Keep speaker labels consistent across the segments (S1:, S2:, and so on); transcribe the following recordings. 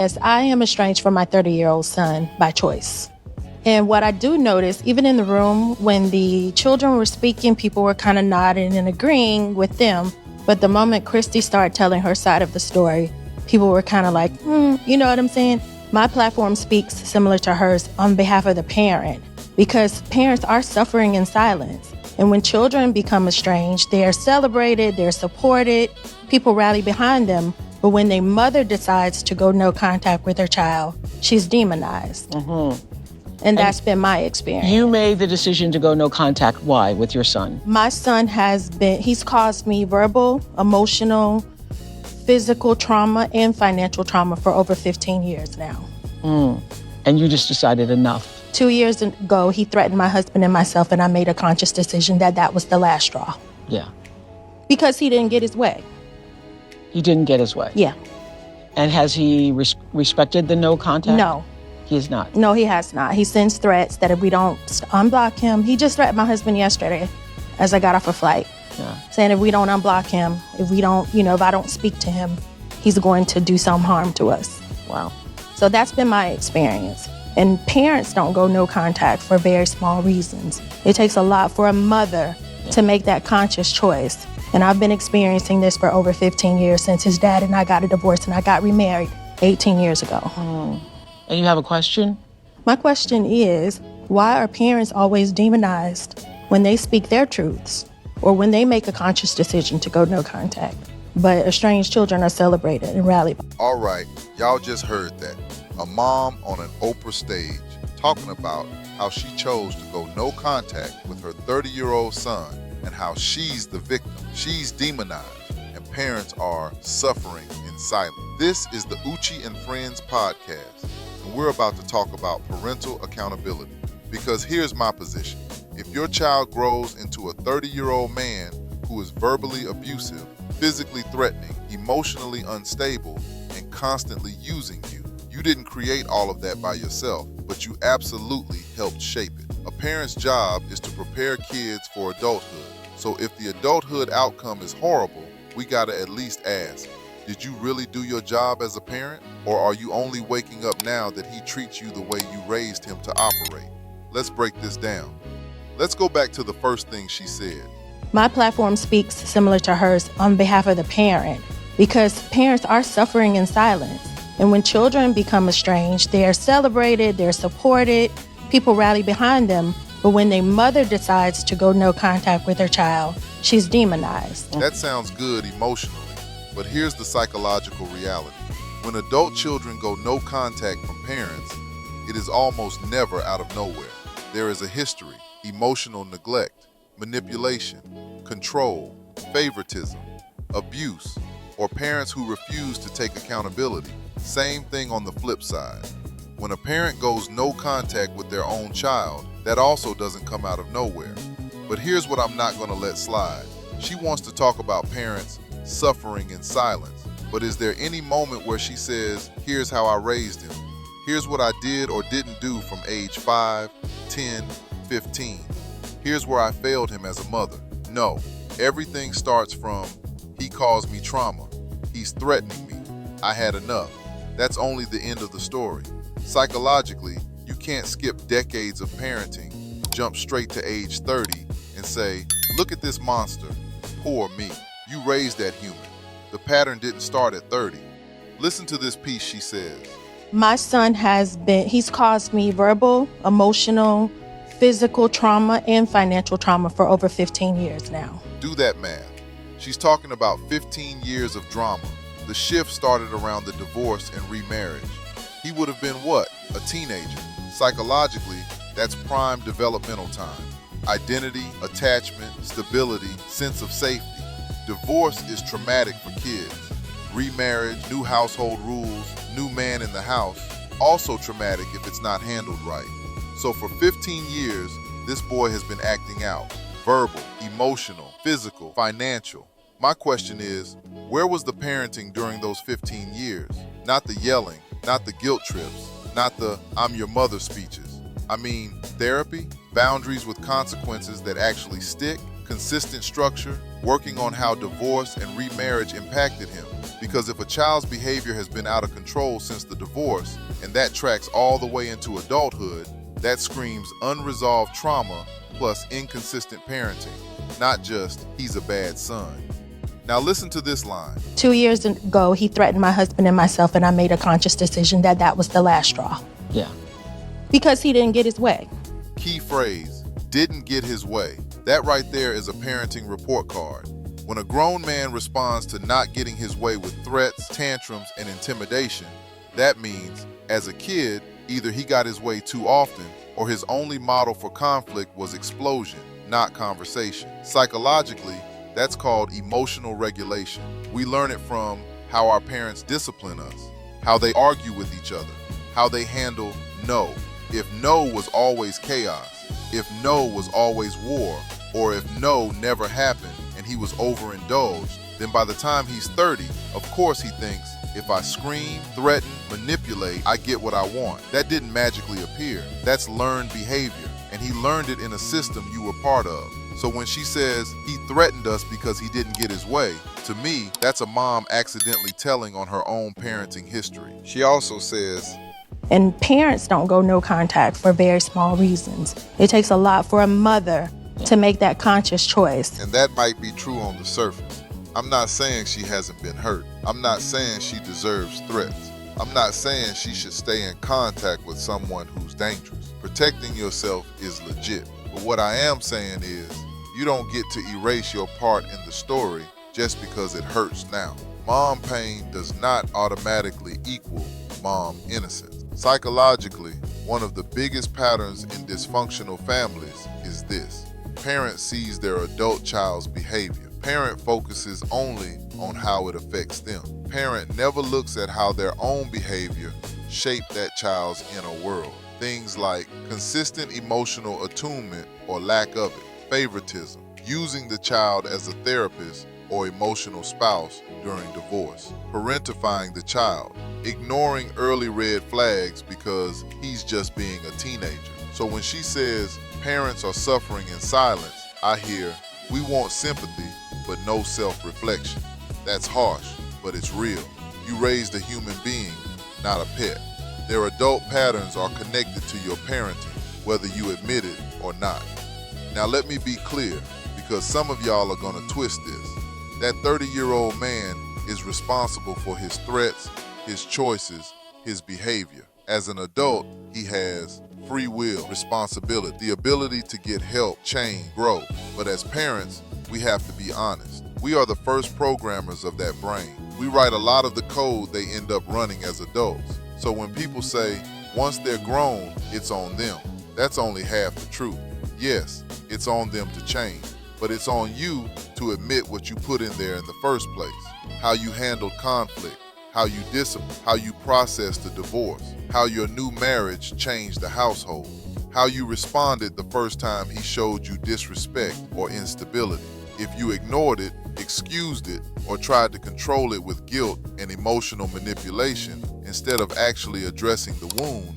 S1: Yes, I am estranged from my 30-year-old son by choice. And what I do notice, even in the room, when the children were speaking, people were kind of nodding and agreeing with them. But the moment Christy started telling her side of the story, people were kind of like, you know what I'm saying? My platform speaks similar to hers on behalf of the parent, because parents are suffering in silence. And when children become estranged, they are celebrated, they're supported, people rally behind them. But when their mother decides to go no contact with her child, she's demonized. Mm-hmm. And that's been my experience.
S2: You made the decision to go no contact. Why with your son?
S1: My son he's caused me verbal, emotional, physical trauma, and financial trauma for over 15 years now.
S2: And you just decided enough.
S1: 2 years ago, he threatened my husband and myself, and I made a conscious decision that was the last straw.
S2: Yeah.
S1: Because he didn't get his way.
S2: He didn't get his way?
S1: Yeah.
S2: And has he respected the no contact?
S1: No.
S2: He has not?
S1: No, he has not. He sends threats that if we don't unblock him, he just threatened my husband yesterday as I got off a flight. Yeah. Saying if we don't unblock him, if I don't speak to him, he's going to do some harm to us.
S2: Wow.
S1: So that's been my experience. And parents don't go no contact for very small reasons. It takes a lot for a mother to make that conscious choice. And I've been experiencing this for over 15 years since his dad and I got a divorce and I got remarried 18 years ago.
S2: And you have a question?
S1: My question is, why are parents always demonized when they speak their truths or when they make a conscious decision to go no contact? But estranged children are celebrated and rallied.
S3: All right, y'all just heard that. A mom on an Oprah stage talking about how she chose to go no contact with her 30-year-old son and how she's the victim. She's demonized, and parents are suffering in silence. This is the Oouchie Friends Podcast, and we're about to talk about parental accountability. Because here's my position. If your child grows into a 30-year-old man who is verbally abusive, physically threatening, emotionally unstable, and constantly using you, you didn't create all of that by yourself, but you absolutely helped shape it. A parent's job is to prepare kids for adulthood. So if the adulthood outcome is horrible, we gotta at least ask, did you really do your job as a parent? Or are you only waking up now that he treats you the way you raised him to operate? Let's break this down. Let's go back to the first thing she said.
S1: My platform speaks similar to hers on behalf of the parent, because parents are suffering in silence. And when children become estranged, they are celebrated, they're supported, people rally behind them. But when their mother decides to go no contact with her child, she's demonized.
S3: That sounds good emotionally, but here's the psychological reality. When adult children go no contact from parents, it is almost never out of nowhere. There is a history, emotional neglect, manipulation, control, favoritism, abuse, or parents who refuse to take accountability. Same thing on the flip side. When a parent goes no contact with their own child, that also doesn't come out of nowhere. But here's what I'm not gonna let slide. She wants to talk about parents suffering in silence, but is there any moment where she says, here's how I raised him, here's what I did or didn't do from age 5, 10, 15, here's where I failed him as a mother? No, everything starts from, he caused me trauma, he's threatening me, I had enough. That's only the end of the story. Psychologically, you can't skip decades of parenting, jump straight to age 30 and say, look at this monster, poor me. You raised that human. The pattern didn't start at 30. Listen to this piece she says.
S1: My son he's caused me verbal, emotional, physical trauma, and financial trauma for over 15 years now.
S3: Do that math. She's talking about 15 years of drama. The shift started around the divorce and remarriage. He would have been what? A teenager. Psychologically, that's prime developmental time. Identity, attachment, stability, sense of safety. Divorce is traumatic for kids. Remarriage, new household rules, new man in the house, also traumatic if it's not handled right. So for 15 years, this boy has been acting out. Verbal, emotional, physical, financial. My question is, where was the parenting during those 15 years? Not the yelling, not the guilt trips, not the I'm your mother speeches. I mean, therapy, boundaries with consequences that actually stick, consistent structure, working on how divorce and remarriage impacted him. Because if a child's behavior has been out of control since the divorce, and that tracks all the way into adulthood, that screams unresolved trauma plus inconsistent parenting, not just he's a bad son. Now listen to this line.
S1: 2 years ago, he threatened my husband and myself, and I made a conscious decision that that was the last straw.
S2: Yeah.
S1: Because he didn't get his way.
S3: Key phrase, didn't get his way. That right there is a parenting report card. When a grown man responds to not getting his way with threats, tantrums, and intimidation, that means, as a kid, either he got his way too often or his only model for conflict was explosion, not conversation. Psychologically, that's called emotional regulation. We learn it from how our parents discipline us, how they argue with each other, how they handle no. If no was always chaos, if no was always war, or if no never happened and he was overindulged, then by the time he's 30, of course he thinks, if I scream, threaten, manipulate, I get what I want. That didn't magically appear. That's learned behavior, and he learned it in a system you were part of. So when she says he threatened us because he didn't get his way, to me, that's a mom accidentally telling on her own parenting history. She also says,
S1: and parents don't go no contact for very small reasons. It takes a lot for a mother to make that conscious choice.
S3: And that might be true on the surface. I'm not saying she hasn't been hurt. I'm not saying she deserves threats. I'm not saying she should stay in contact with someone who's dangerous. Protecting yourself is legit. But what I am saying is, you don't get to erase your part in the story just because it hurts now. Mom pain does not automatically equal mom innocence. Psychologically, one of the biggest patterns in dysfunctional families is this. Parent sees their adult child's behavior. Parent focuses only on how it affects them. Parent never looks at how their own behavior shaped that child's inner world. Things like consistent emotional attunement or lack of it, favoritism, using the child as a therapist or emotional spouse during divorce, parentifying the child, ignoring early red flags because he's just being a teenager. So when she says parents are suffering in silence, I hear, we want sympathy, but no self-reflection. That's harsh, but it's real. You raised a human being, not a pet. Their adult patterns are connected to your parenting, whether you admit it or not. Now let me be clear, because some of y'all are gonna twist this. That 30-year-old man is responsible for his threats, his choices, his behavior. As an adult, he has free will, responsibility, the ability to get help, change, grow. But as parents, we have to be honest. We are the first programmers of that brain. We write a lot of the code they end up running as adults. So when people say, once they're grown, it's on them, that's only half the truth. Yes, it's on them to change, but it's on you to admit what you put in there in the first place. How you handled conflict, how you disciplined, how you processed the divorce, how your new marriage changed the household, how you responded the first time he showed you disrespect or instability. If you ignored it, excused it, or tried to control it with guilt and emotional manipulation instead of actually addressing the wound,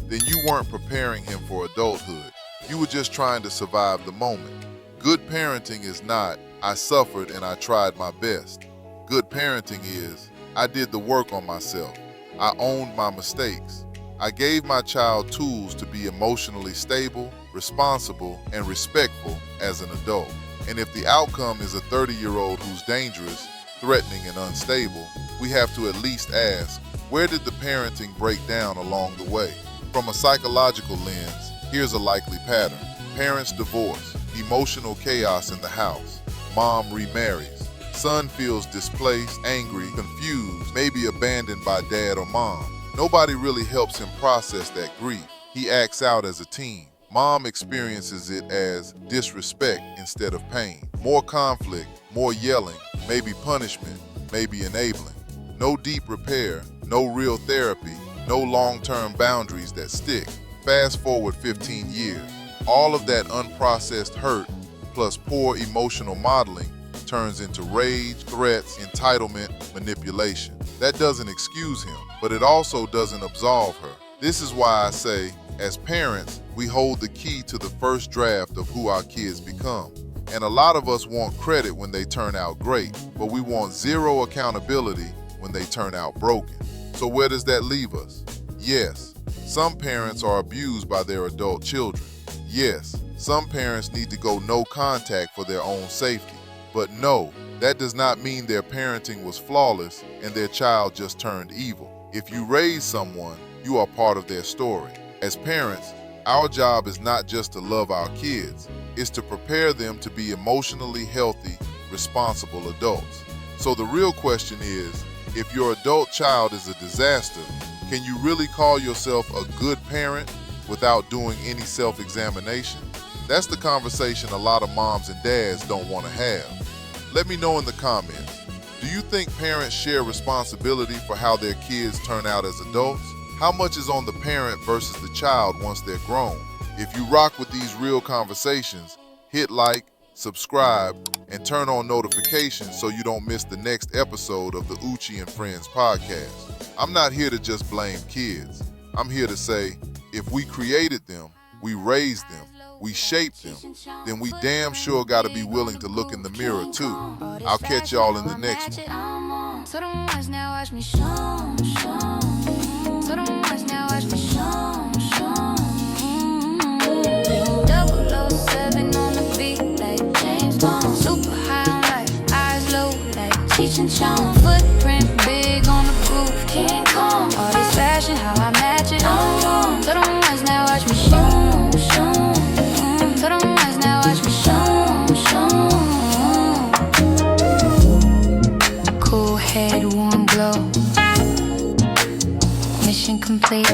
S3: then you weren't preparing him for adulthood. You were just trying to survive the moment. Good parenting is not, I suffered and I tried my best. Good parenting is, I did the work on myself. I owned my mistakes. I gave my child tools to be emotionally stable, responsible, and respectful as an adult. And if the outcome is a 30-year-old who's dangerous, threatening, and unstable, we have to at least ask, where did the parenting break down along the way? From a psychological lens, here's a likely pattern. Parents divorce, emotional chaos in the house, mom remarries, son feels displaced, angry, confused, maybe abandoned by dad or mom. Nobody really helps him process that grief. He acts out as a teen. Mom experiences it as disrespect instead of pain. More conflict, more yelling, maybe punishment, maybe enabling. No deep repair, no real therapy, no long-term boundaries that stick. Fast forward 15 years. All of that unprocessed hurt plus poor emotional modeling turns into rage, threats, entitlement, manipulation. That doesn't excuse him, but it also doesn't absolve her. This is why I say, as parents, we hold the key to the first draft of who our kids become. And a lot of us want credit when they turn out great, but we want zero accountability when they turn out broken. So where does that leave us? Yes, some parents are abused by their adult children. Yes, some parents need to go no contact for their own safety. But no, that does not mean their parenting was flawless and their child just turned evil. If you raise someone, you are part of their story. As parents, our job is not just to love our kids, it's to prepare them to be emotionally healthy, responsible adults. So the real question is, if your adult child is a disaster, can you really call yourself a good parent without doing any self-examination? That's the conversation a lot of moms and dads don't want to have. Let me know in the comments. Do you think parents share responsibility for how their kids turn out as adults? How much is on the parent versus the child once they're grown? If you rock with these real conversations, hit like, subscribe, and turn on notifications so you don't miss the next episode of the Oouchie Friends Podcast. I'm not here to just blame kids. I'm here to say, if we created them, we raised them, we shaped them, then we damn sure gotta be willing to look in the mirror too. I'll catch y'all in the next one.
S4: So don't watch now, watch me show. So don't watch now, watch me show. 007 on the beat like James Bond. Super high on life, eyes low like Cheech and Chong. Footprint big on the groove, King Kong. All this fashion, how I match it. So don't watch now, watch me show. So don't watch now, watch me show. Cool head, warm glow. Mission complete.